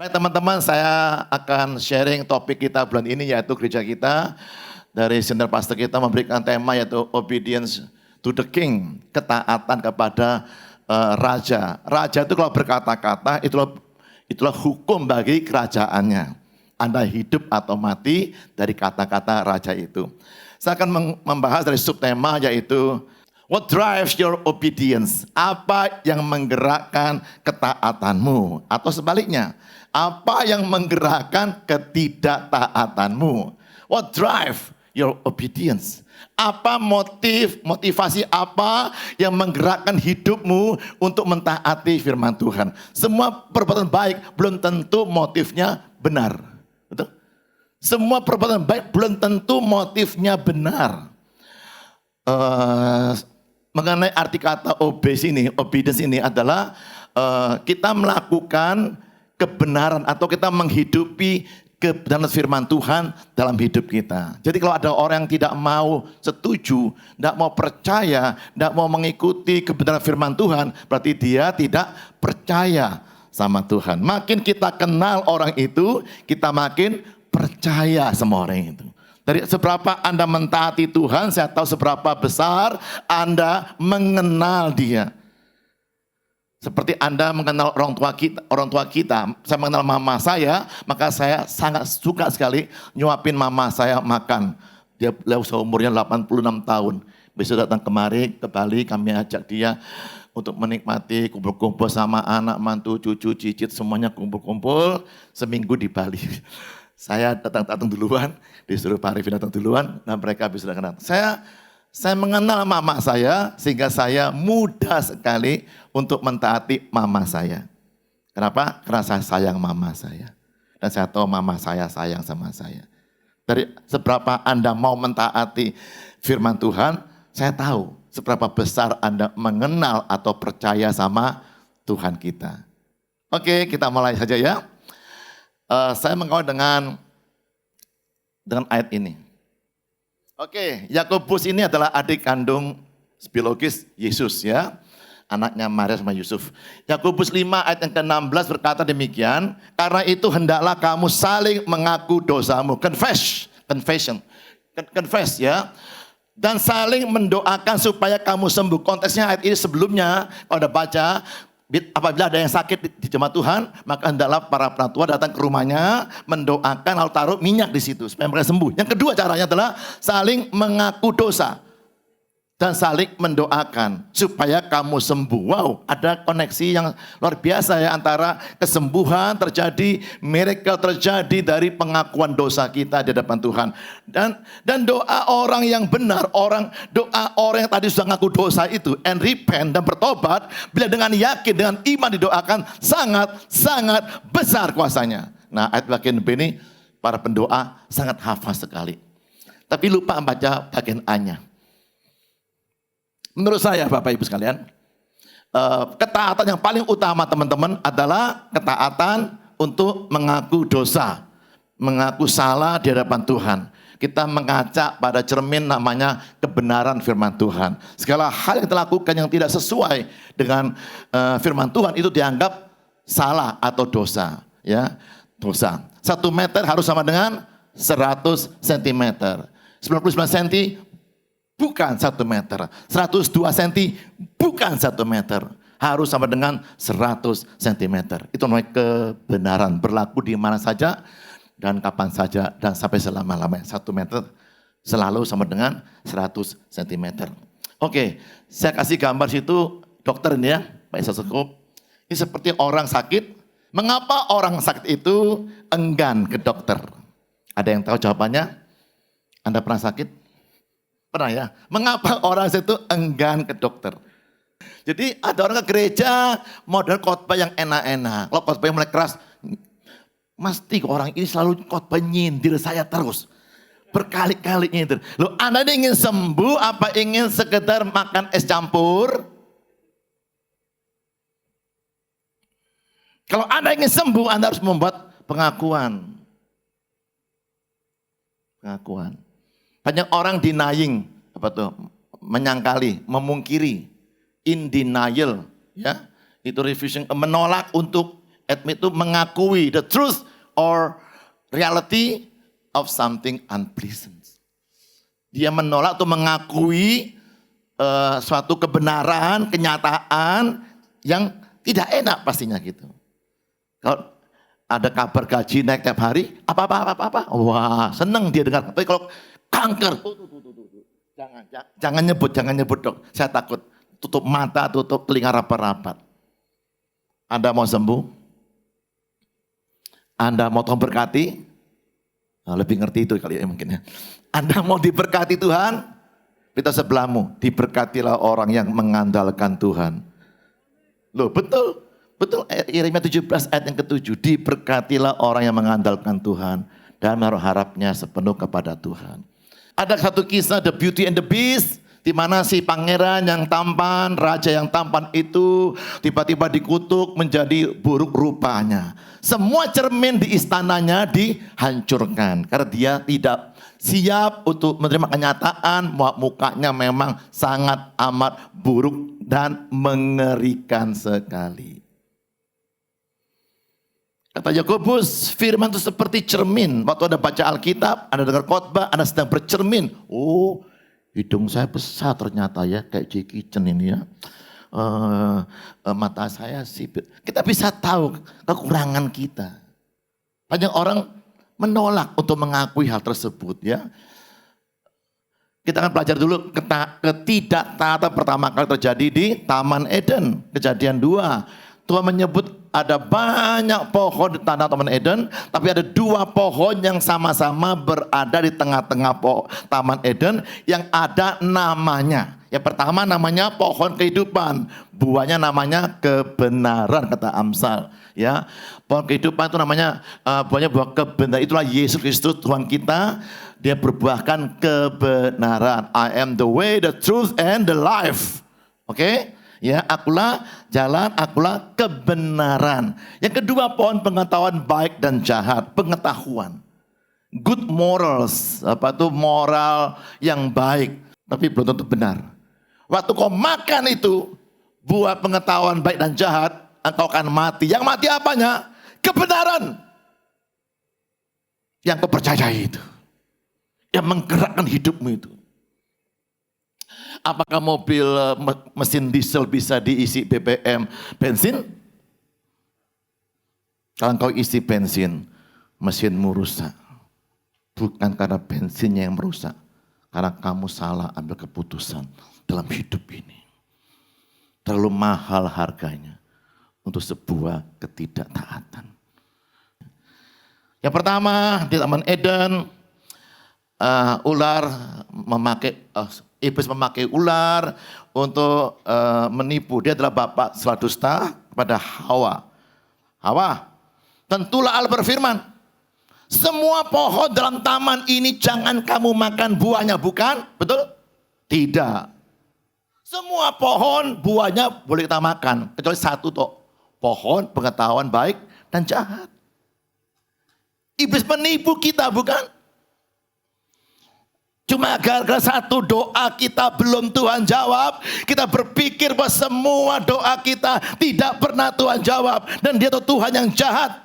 Baik teman-teman, saya akan sharing topik kita bulan ini yaitu gereja kita. Dari senior pastor kita memberikan tema yaitu obedience to the king, ketaatan kepada raja. Raja itu kalau berkata-kata itulah hukum bagi kerajaannya. Anda hidup atau mati dari kata-kata raja itu. Saya akan membahas dari subtema yaitu what drives your obedience? Apa yang menggerakkan ketaatanmu? Atau sebaliknya, apa yang menggerakkan ketidaktaatanmu? What drive your obedience? Apa motivasi apa yang menggerakkan hidupmu untuk mentaati firman Tuhan? Semua perbuatan baik belum tentu motifnya benar. Betul? Semua perbuatan baik belum tentu motifnya benar. Mengenai arti kata obedience ini adalah kita melakukan kebenaran atau kita menghidupi kebenaran firman Tuhan dalam hidup kita. Jadi kalau ada orang yang tidak mau setuju, tidak mau percaya, tidak mau mengikuti kebenaran firman Tuhan, berarti dia tidak percaya sama Tuhan. Makin kita kenal orang itu, kita makin percaya sama orang itu. Dari seberapa Anda mentaati Tuhan, saya tahu seberapa besar Anda mengenal Dia. Seperti Anda mengenal orang tua kita. Saya mengenal mama saya, maka saya sangat suka sekali nyuapin mama saya makan. Dia seumurnya 86 tahun. Besok datang kemari ke Bali, kami ajak dia untuk menikmati kumpul-kumpul sama anak, mantu, cucu, cicit, semuanya kumpul-kumpul seminggu di Bali. Saya datang duluan, disuruh Pak Arifin datang duluan, dan mereka bisa datang. Saya mengenal mama saya sehingga saya mudah sekali untuk mentaati mama saya. Kenapa? Karena saya sayang mama saya. Dan saya tahu mama saya sayang sama saya. Dari seberapa Anda mau mentaati firman Tuhan, saya tahu seberapa besar Anda mengenal atau percaya sama Tuhan kita. Oke, kita mulai saja ya. Saya mengawal dengan ayat ini. Oke, Yakobus ini adalah adik kandung biologis Yesus ya. Anaknya Maria sama Yusuf. Yakobus 5 ayat yang ke-16 berkata demikian. Karena itu hendaklah kamu saling mengaku dosamu. Confess ya. Dan saling mendoakan supaya kamu sembuh. Konteksnya ayat ini sebelumnya, kalau Anda baca, apabila ada yang sakit di jemaat Tuhan, maka hendaklah para penatua datang ke rumahnya, mendoakan lalu taruh minyak di situ supaya mereka sembuh. Yang kedua caranya adalah saling mengaku dosa dan saling mendoakan supaya kamu sembuh. Wow, ada koneksi yang luar biasa ya antara kesembuhan terjadi, miracle terjadi dari pengakuan dosa kita di hadapan Tuhan. Dan doa orang yang benar, doa orang yang tadi sudah ngaku dosa itu and repent dan bertobat, bila dengan yakin, dengan iman didoakan, sangat besar kuasanya. Nah, ayat bagian B ini para pendoa sangat hafal sekali. Tapi lupa membaca bagian A-nya. Menurut saya Bapak Ibu sekalian, ketaatan yang paling utama teman-teman adalah ketaatan untuk mengaku dosa, mengaku salah di hadapan Tuhan. Kita mengaca pada cermin namanya kebenaran firman Tuhan. Segala hal yang kita lakukan yang tidak sesuai dengan firman Tuhan itu dianggap salah atau dosa. Ya, dosa. 1 meter harus sama dengan 100 cm. 99 cm bukan 1 meter. 102 cm bukan 1 meter. Harus sama dengan 100 cm. Itu namanya kebenaran. Berlaku di mana saja dan kapan saja dan sampai selama-lamanya. 1 meter selalu sama dengan 100 cm. Oke, saya kasih gambar situ dokter ini ya, Pak Isaskop. Ini seperti orang sakit. Mengapa orang sakit itu enggan ke dokter? Ada yang tahu jawabannya? Anda pernah sakit? Pernah ya? Mengapa orang itu enggan ke dokter? Jadi ada orang ke gereja model khotbah yang enak-enak. Kalau khotbah yang mulai keras, mesti orang ini selalu khotbah nyindir saya terus. Berkali-kali nyindir. Loh, Anda ini ingin sembuh apa ingin sekedar makan es campur? Kalau Anda ingin sembuh, Anda harus membuat pengakuan. Banyak orang denying, menyangkali, memungkiri, in denial, ya, itu refusing, menolak untuk Admit itu mengakui the truth or reality of something unpleasant. Dia menolak atau mengakui suatu kebenaran, kenyataan yang tidak enak pastinya gitu. Kalau ada kabar gaji naik tiap hari, apa. Wah, senang dia dengar. Tapi kalau kanker, jangan nyebut dok. Saya takut. Tutup mata, tutup telinga rapat-rapat. Anda mau sembuh? Anda mau Tuhan berkati? Nah, lebih ngerti itu kali ya mungkin ya. Anda mau diberkati Tuhan? Kita sebelahmu, diberkatilah orang yang mengandalkan Tuhan. Loh betul. Yeremia 17 ayat yang ke-7. Diberkatilah orang yang mengandalkan Tuhan dan menaruh harapnya sepenuh kepada Tuhan. Ada satu kisah The Beauty and the Beast, di mana si pangeran yang tampan, raja yang tampan itu tiba-tiba dikutuk menjadi buruk rupanya. Semua cermin di istananya dihancurkan karena dia tidak siap untuk menerima kenyataan mukanya memang sangat amat buruk dan mengerikan sekali. Kata Yakobus, firman itu seperti cermin. Waktu Anda baca Alkitab, Anda dengar khotbah, Anda sedang bercermin. Oh, hidung saya besar ternyata ya, kayak Jackie Chan ini ya. Mata saya sipit. Kita bisa tahu kekurangan kita. Banyak orang menolak untuk mengakui hal tersebut ya. Kita akan belajar dulu ketidaktaatan pertama kali terjadi di Taman Eden. Kejadian 2. Tuhan menyebut ada banyak pohon di tanah Taman Eden, tapi ada 2 pohon yang sama-sama berada di tengah-tengah Taman Eden yang ada namanya. Yang pertama namanya pohon kehidupan, buahnya namanya kebenaran kata Amsal. Ya, pohon kehidupan itu namanya buahnya buah kebenaran. Itulah Yesus Kristus Tuhan kita. Dia berbuahkan kebenaran. I am the way, the truth, and the life. Oke? Ya, akulah jalan, akulah kebenaran. Yang kedua pohon pengetahuan baik dan jahat, pengetahuan. Good morals, moral yang baik, tapi belum tentu benar. Waktu kau makan itu, buah pengetahuan baik dan jahat, engkau akan mati. Yang mati apanya? Kebenaran. Yang kau percayai itu. Yang menggerakkan hidupmu itu. Apakah mobil mesin diesel bisa diisi BBM bensin? Kalau kau isi bensin, mesinmu rusak. Bukan karena bensinnya yang merusak. Karena kamu salah ambil keputusan dalam hidup ini. Terlalu mahal harganya untuk sebuah ketidaktaatan. Yang pertama di Taman Eden, Iblis memakai ular untuk menipu. Dia adalah bapak sela dusta kepada Hawa. Hawa, tentulah Allah berfirman, semua pohon dalam taman ini jangan kamu makan buahnya, bukan? Betul? Tidak. Semua pohon buahnya boleh kita makan, kecuali satu toh, pohon pengetahuan baik dan jahat. Iblis menipu kita, bukan? Cuma gara-gara satu doa kita belum Tuhan jawab, kita berpikir bahwa semua doa kita tidak pernah Tuhan jawab. Dan dia itu Tuhan yang jahat.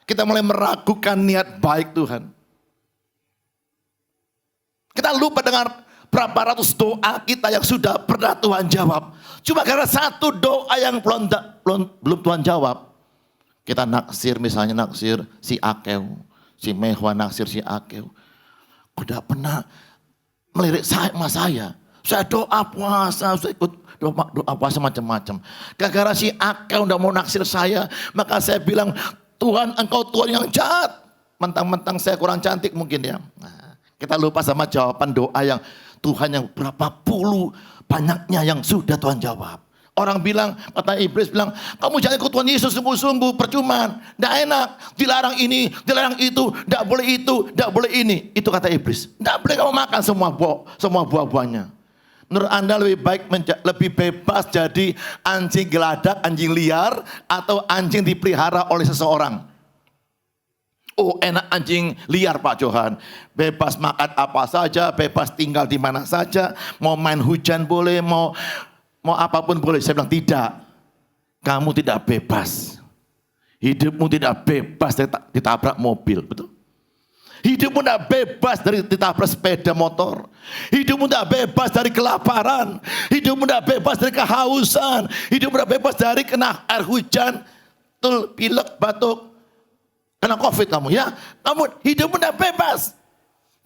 Kita mulai meragukan niat baik Tuhan. Kita lupa dengan berapa ratus doa kita yang sudah pernah Tuhan jawab. Cuma karena satu doa yang belum Tuhan jawab. Kita naksir, misalnya naksir si Akeu, si Mehwa naksir si Akeu. Udah pernah melirik saya. Saya doa puasa, saya ikut doa puasa macam-macam. Gara-gara si Akeu udah mau naksir saya, maka saya bilang, Tuhan engkau Tuhan yang jahat. Mentang-mentang saya kurang cantik mungkin ya. Nah, kita lupa sama jawaban doa yang Tuhan yang berapa puluh banyaknya yang sudah Tuhan jawab. Orang bilang, kata iblis bilang, kamu jangan ikut Tuhan Yesus sungguh-sungguh, percuma, tidak enak, dilarang ini, dilarang itu, tidak boleh ini. Itu kata iblis. Tidak boleh kamu makan semua buah-buahnya. Menurut Anda lebih bebas jadi anjing geladak, anjing liar, atau anjing dipelihara oleh seseorang? Oh enak anjing liar Pak Johan, bebas makan apa saja, bebas tinggal di mana saja, mau main hujan boleh, mau apapun boleh. Saya bilang tidak, kamu tidak bebas. Hidupmu tidak bebas dari ditabrak mobil, betul? Hidupmu tidak bebas dari ditabrak sepeda motor. Hidupmu tidak bebas dari kelaparan. Hidupmu tidak bebas dari kehausan. Hidupmu tidak bebas dari kena air hujan, pilek, batuk, kena COVID kamu ya. Namun hidupmu tidak bebas.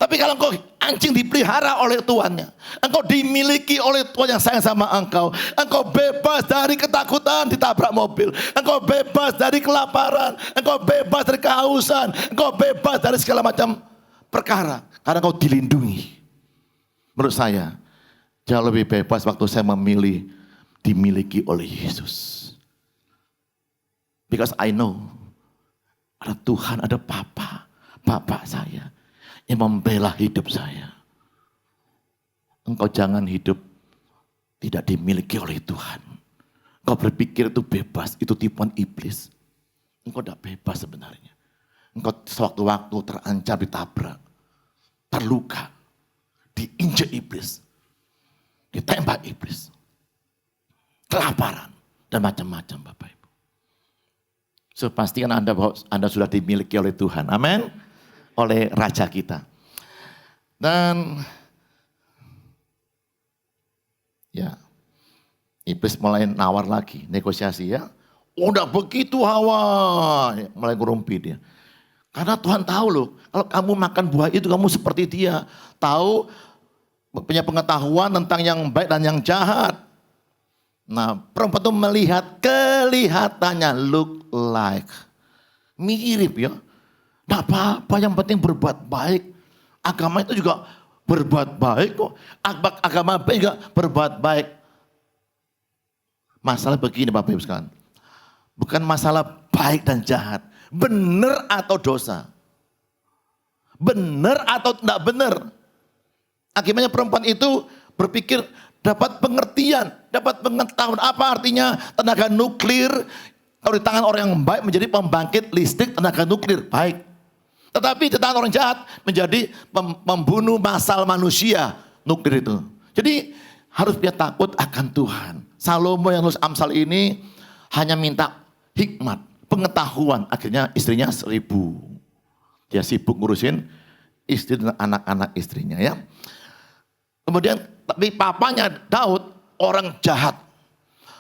Tapi kalau engkau anjing dipelihara oleh tuannya, engkau dimiliki oleh Tuhan yang sayang sama engkau bebas dari ketakutan ditabrak mobil, engkau bebas dari kelaparan, engkau bebas dari kehausan, engkau bebas dari segala macam perkara, karena engkau dilindungi. Menurut saya, jauh lebih bebas waktu saya memilih dimiliki oleh Yesus. Because I know, ada Tuhan, ada Bapa saya yang membela hidup saya. Engkau jangan hidup tidak dimiliki oleh Tuhan. Engkau berpikir itu bebas, itu tipuan iblis. Engkau tidak bebas sebenarnya. Engkau sewaktu-waktu terancam ditabrak, terluka, diinjak iblis, ditembak iblis, kelaparan, dan macam-macam Bapak Ibu. So, pastikan Anda sudah dimiliki oleh Tuhan. Amin. Oleh Raja kita. Dan ya, iblis mulai nawar lagi, negosiasi ya. Udah begitu Hawa, mulai ngerumpi dia. Karena Tuhan tahu loh, kalau kamu makan buah itu kamu seperti dia. Tahu, punya pengetahuan tentang yang baik dan yang jahat. Nah, perempuan itu melihat, kelihatannya look like. Mirip ya. Tidak apa-apa, yang penting berbuat baik. Agama itu juga berbuat baik kok. Agama baik juga berbuat baik. Masalah begini Bapak Ibu sekalian. Bukan masalah baik dan jahat. Benar atau dosa. Benar atau tidak benar. Akibatnya perempuan itu berpikir dapat pengertian, dapat pengetahuan. Apa artinya tenaga nuklir. Kalau di tangan orang yang baik menjadi pembangkit listrik tenaga nuklir. Baik. Tetapi di tangan orang jahat menjadi membunuh massal manusia nuklir itu. Jadi harus dia takut akan Tuhan. Salomo yang nulis Amsal ini hanya minta hikmat, pengetahuan. Akhirnya istrinya 1000. Dia sibuk ngurusin istri dan anak-anak istrinya ya. Kemudian tapi papanya Daud orang jahat.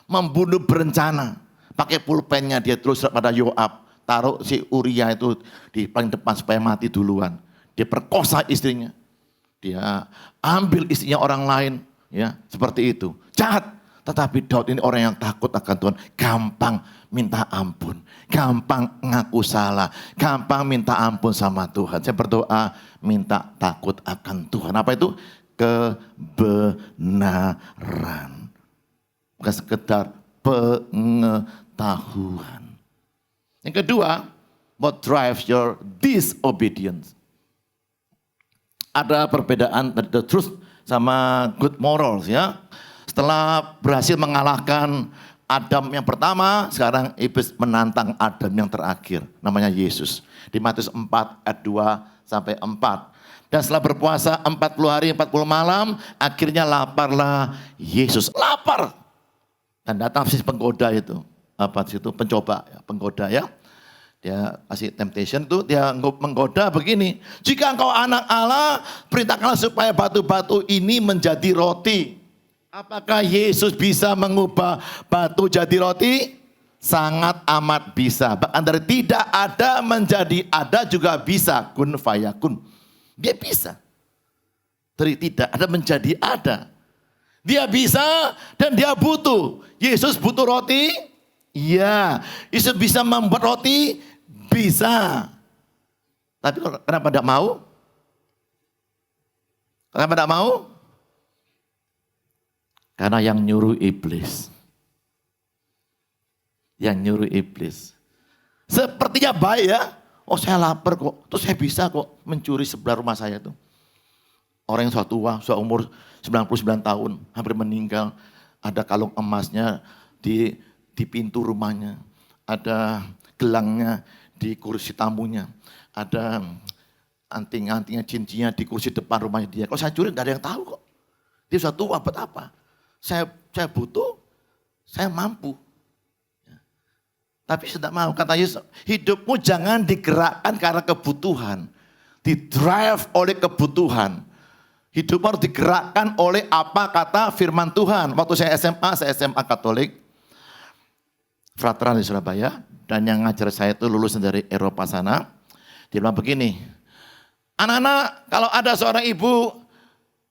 Membunuh berencana. Pakai pulpennya dia terus pada Yoab. Taruh si Uria itu di paling depan supaya mati duluan. Dia perkosa istrinya. Dia ambil istrinya orang lain. Ya, seperti itu. Jahat. Tetapi Daud ini orang yang takut akan Tuhan. Gampang minta ampun. Gampang ngaku salah. Gampang minta ampun sama Tuhan. Saya berdoa minta takut akan Tuhan. Apa itu? Kebenaran. Bukan sekedar pengetahuan. Yang kedua, what drives your disobedience? Ada perbedaan the truth sama good morals ya. Setelah berhasil mengalahkan Adam yang pertama, sekarang iblis menantang Adam yang terakhir, namanya Yesus. Di Matius 4 ayat 2 sampai 4. Dan setelah berpuasa 40 hari 40 malam, akhirnya laparlah Yesus. Lapar. Dan datang si penggoda itu. Apa situ pencoba ya, penggoda ya. Dia kasih temptation tuh, dia menggoda begini. Jika engkau anak Allah, perintahkanlah supaya batu-batu ini menjadi roti. Apakah Yesus bisa mengubah batu jadi roti? Sangat amat bisa. Bahkan dari tidak ada menjadi ada juga bisa. Kun fayakun. Dia bisa. Dari tidak ada menjadi ada. Dia bisa dan dia butuh. Yesus butuh roti? Iya. Yesus bisa membuat roti? Bisa. Tapi kenapa tidak mau? Kenapa tidak mau? Karena yang nyuruh iblis. Yang nyuruh iblis. Sepertinya baik ya. Oh saya lapar kok. Terus saya bisa kok mencuri sebelah rumah saya tuh. Orang yang sudah tua, sudah umur 99 tahun. Hampir meninggal. Ada kalung emasnya di pintu rumahnya. Ada gelangnya di kursi tamunya. Ada anting-antingnya, cincinnya di kursi depan rumahnya dia. Kalau saya curi gak ada yang tahu kok. Dia sudah tua buat apa. Saya butuh, saya mampu. Tapi sudah mau, kata Yesus, hidupmu jangan digerakkan karena kebutuhan. Di-drive oleh kebutuhan. Hidup harus digerakkan oleh apa kata firman Tuhan. Waktu saya SMA Katolik. Frateran di Surabaya. Dan yang ngajar saya itu lulus dari Eropa sana. Dia bilang begini, anak-anak kalau ada seorang ibu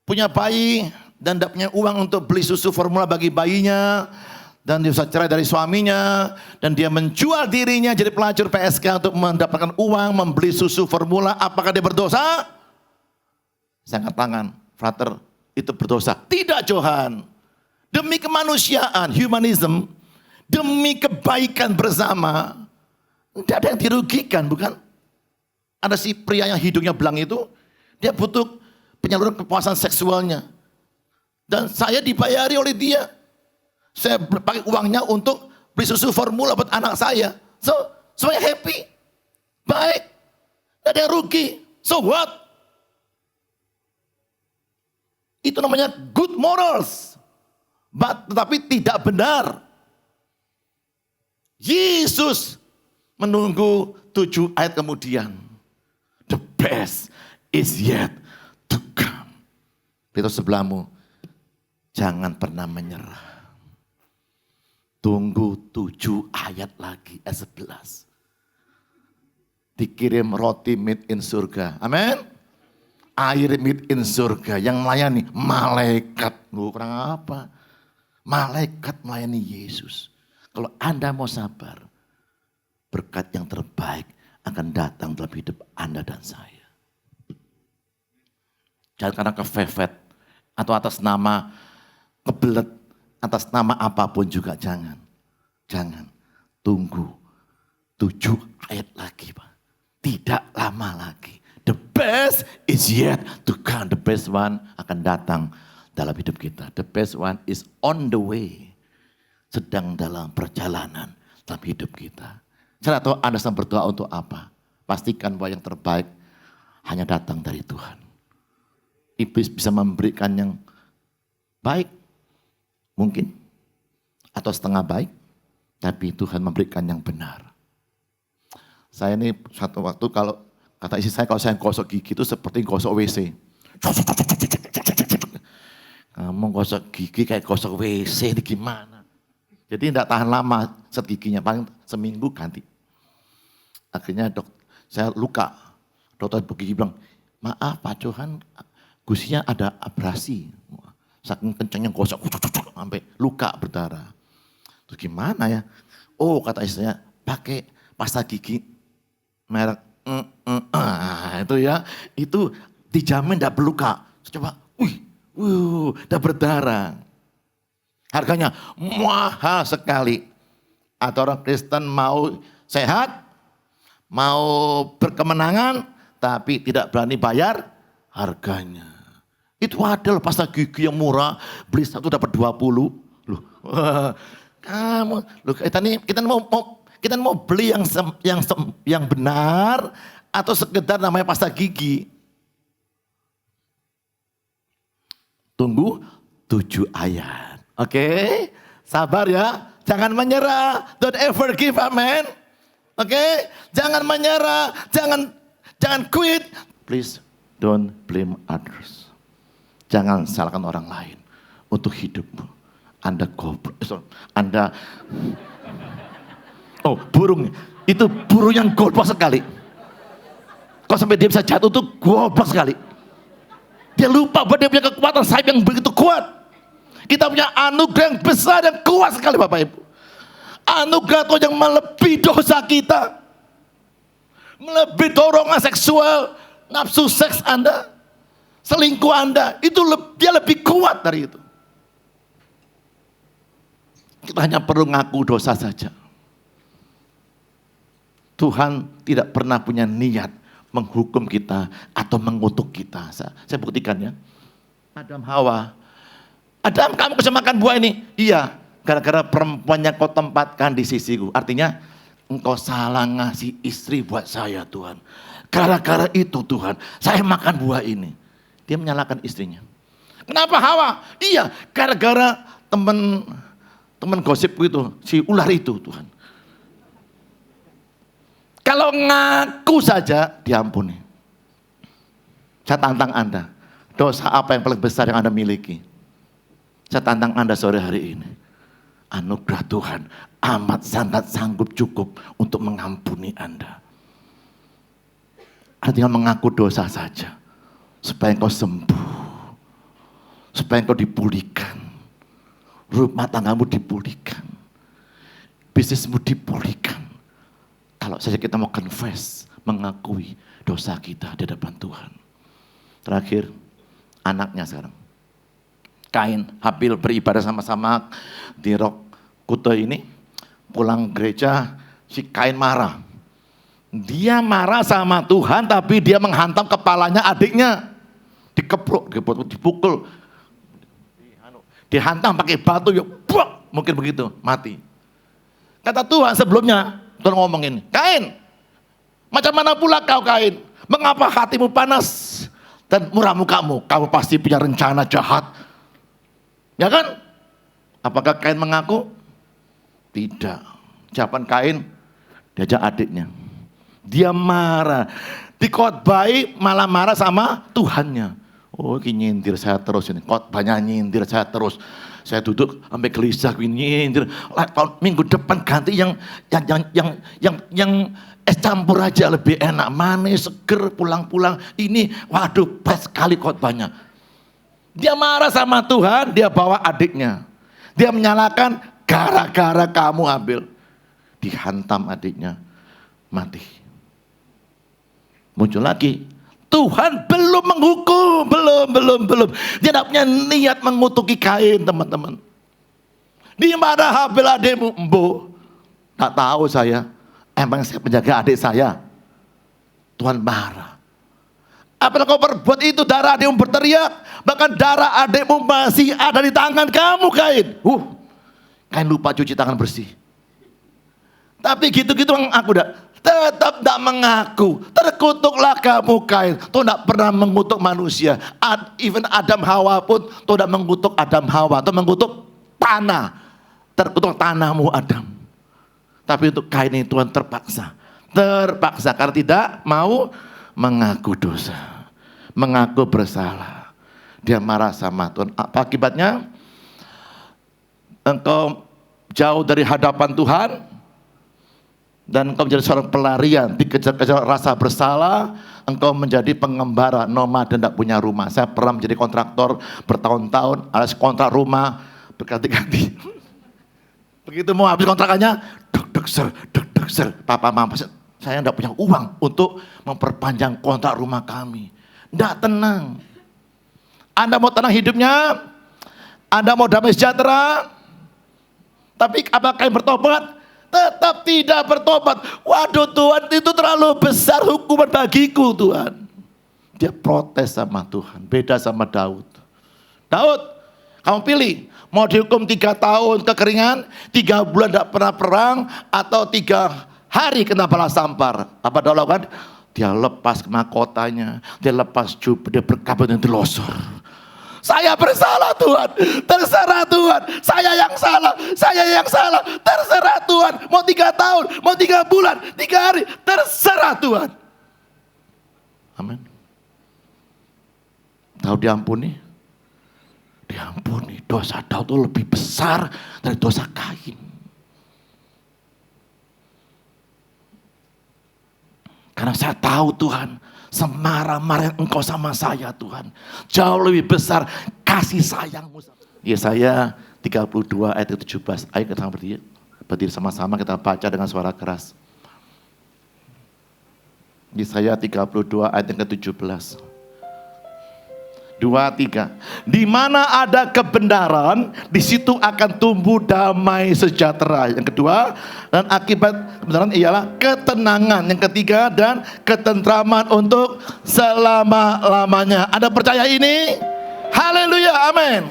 punya bayi dan tidak punya uang untuk beli susu formula bagi bayinya. Dan dia bisa cerai dari suaminya. Dan dia menjual dirinya jadi pelacur PSK untuk mendapatkan uang, membeli susu formula. Apakah dia berdosa? Saya angkat tangan, frater, itu berdosa. Tidak Johan. Demi kemanusiaan, humanism, demi kebaikan bersama, tidak ada yang dirugikan, bukan? Ada si pria yang hidungnya belang itu, dia butuh penyaluran kepuasan seksualnya. Dan saya dibayari oleh dia. Saya pakai uangnya untuk beli susu formula buat anak saya. So, semuanya happy. Baik. Tidak ada yang rugi. So what? Itu namanya good morals. Tetapi tidak benar. Yesus menunggu 7 ayat kemudian. The best is yet to come. Itu sebelahmu. Jangan pernah menyerah. Tunggu 7 ayat lagi, ayat 11. Dikirim roti meat in surga. Amin. Air meat in surga yang melayani malaikat. Loh, kurang apa? Malaikat melayani Yesus. Kalau Anda mau sabar, berkat yang terbaik akan datang dalam hidup Anda dan saya. Jangan karena kefefet atau atas nama kebelet, atas nama apapun juga jangan. Jangan. Tunggu 7 ayat lagi, Pak. Tidak lama lagi. The best is yet to come. The best one akan datang dalam hidup kita. The best one is on the way. Sedang dalam perjalanan dalam hidup kita. Saya tahu Anda sedang berdoa untuk apa. Pastikan bahwa yang terbaik hanya datang dari Tuhan. Iblis bisa memberikan yang baik. Mungkin. Atau setengah baik. Tapi Tuhan memberikan yang benar. Saya ini satu waktu kalau kata istri saya kalau saya gosok gigi itu seperti gosok WC. Kamu gosok gigi kayak gosok WC ini gimana? Jadi tidak tahan lama set giginya. Paling seminggu ganti. Akhirnya saya luka. Dokter gigi bilang, maaf Pak Johan, gusinya ada abrasi. Saking kencangnya gosok, sampai luka berdarah. Terus gimana ya? Oh kata istrinya, pakai pasta gigi merek itu ya, itu dijamin tidak berluka. Coba, udah berdarah. Harganya mahal sekali. Atau orang Kristen mau sehat, mau berkemenangan, tapi tidak berani bayar harganya. Itu ada loh pasta gigi yang murah, beli satu dapat 20. Loh, kamu, loh kita mau beli yang benar atau sekedar namanya pasta gigi. Tunggu 7 ayat. Oke, sabar ya. Jangan menyerah. Don't ever give, amen. Oke, jangan menyerah. Jangan quit. Please don't blame others. Jangan salahkan orang lain untuk hidupmu. Anda goblok. Burung. Itu burung yang goblok sekali. Kok sampai dia bisa jatuh tuh goblok sekali. Dia lupa bahwa dia punya kekuatan sayap yang begitu kuat. Kita punya anugerah yang besar dan kuat sekali Bapak Ibu. Anugerah Tuhan yang melebihi dosa kita. Melebihi dorongan seksual, nafsu seks Anda, selingkuh Anda. Dia lebih kuat dari itu. Kita hanya perlu ngaku dosa saja. Tuhan tidak pernah punya niat menghukum kita atau mengutuk kita. Saya buktikan ya. Adam Hawa. Adam, kamu bisa makan buah ini? Iya, gara-gara perempuan yang kau tempatkan di sisiku. Artinya engkau salah ngasih istri buat saya Tuhan. Gara-gara itu Tuhan, saya makan buah ini. Dia menyalahkan istrinya. Kenapa Hawa? Iya, gara-gara teman gosip itu, si ular itu Tuhan. Kalau ngaku saja diampuni. Saya tantang Anda, dosa apa yang paling besar yang Anda miliki? Saya tantang Anda sore hari ini. Anugerah Tuhan amat sangat sanggup cukup untuk mengampuni Anda. Anda tinggal mengaku dosa saja, supaya engkau sembuh, supaya engkau dipulihkan, rumah tanggamu dipulihkan, bisnismu dipulihkan. Kalau saja kita mau confess, mengakui dosa kita di hadapan Tuhan. Terakhir, anaknya sekarang. Kain, Habil beribadah sama-sama di Rok Kuto ini. Pulang gereja, si Kain marah. Dia marah sama Tuhan, tapi dia menghantam kepalanya adiknya. Dikepruk, dipukul. Dihantam pakai batu, ya, mungkin begitu, mati. Kata Tuhan sebelumnya, Tuhan ngomongin, Kain, macam mana pula kau Kain? Mengapa hatimu panas dan murah mukamu? Kamu pasti punya rencana jahat. Ya kan? Apakah Kain mengaku? Tidak. Jawaban Kain, diajak adiknya. Dia marah. Dikhotbahi malah marah sama Tuhannya. Oh, ini nyindir saya terus ini. Khotbahnya nyindir saya terus. Saya duduk sampai gelisah nyindir. Minggu depan ganti yang es campur aja lebih enak, manis, seger, pulang-pulang. Ini waduh pas sekali khotbahnya. Dia marah sama Tuhan, dia bawa adiknya. Dia menyalahkan gara-gara kamu ambil. Dihantam adiknya, mati. Muncul lagi, Tuhan belum menghukum, belum. Dia tidak punya niat mengutuki Kain, teman-teman. Di mana Habil adikmu? Embo, tak tahu saya. Emang saya penjaga adik saya. Tuhan marah. Apakah kau berbuat itu, darah adikmu berteriak. Bahkan darah adikmu masih ada di tangan kamu, Kain. Kain lupa cuci tangan bersih. Tapi gitu-gitu aku tetap tidak mengaku. Terkutuklah kamu, Kain. Tuh tidak pernah mengutuk manusia. Even Adam Hawa pun tuh tidak mengutuk Adam Hawa. Tuh mengutuk tanah. Terkutuk tanahmu Adam. Tapi untuk Kain ini Tuhan terpaksa karena tidak mau mengaku dosa, mengaku bersalah. Dia marah sama Tuhan. Apa akibatnya? Engkau jauh dari hadapan Tuhan dan engkau menjadi seorang pelarian, dikejar-kejar rasa bersalah. Engkau menjadi pengembara, nomad dan tidak punya rumah. Saya pernah menjadi kontraktor bertahun-tahun, alias kontrak rumah berganti-ganti. Begitu mau habis kontrakannya, deg ser, papa mama, saya tidak punya uang untuk memperpanjang kontrak rumah kami. Tidak tenang. Anda mau tenang hidupnya, Anda mau damai sejahtera, tapi apakah yang bertobat? Tetap tidak bertobat. Waduh Tuhan, itu terlalu besar hukuman bagiku Tuhan. Dia protes sama Tuhan, beda sama Daud. Daud, kamu pilih, mau dihukum 3 tahun kekeringan, 3 bulan tidak pernah perang, atau 3 hari kena bala sampar. Apa Daud lakukan? Dia lepas mahkotanya, dia lepas jubah, dia berkabut dan dilosor. Saya bersalah Tuhan, terserah Tuhan, saya yang salah, terserah Tuhan. Mau 3 tahun, mau 3 bulan, 3 hari, terserah Tuhan. Amin. Daud diampuni? Diampuni. Dosa Daud itu lebih besar dari dosa Kain. Karena saya tahu Tuhan, semarah-marah Engkau sama saya Tuhan, jauh lebih besar kasih sayangmu. Yesaya 32 ayat 17. Ayo kita berdiri sama-sama, kita baca dengan suara keras. Yesaya 32 ayat yang ke-17. 2, 3. Di mana ada kebenaran, di situ akan tumbuh damai sejahtera. Yang kedua, dan akibat kebenaran ialah ketenangan. Yang ketiga, dan ketentraman untuk selama-lamanya. Anda percaya ini? Haleluya, amin.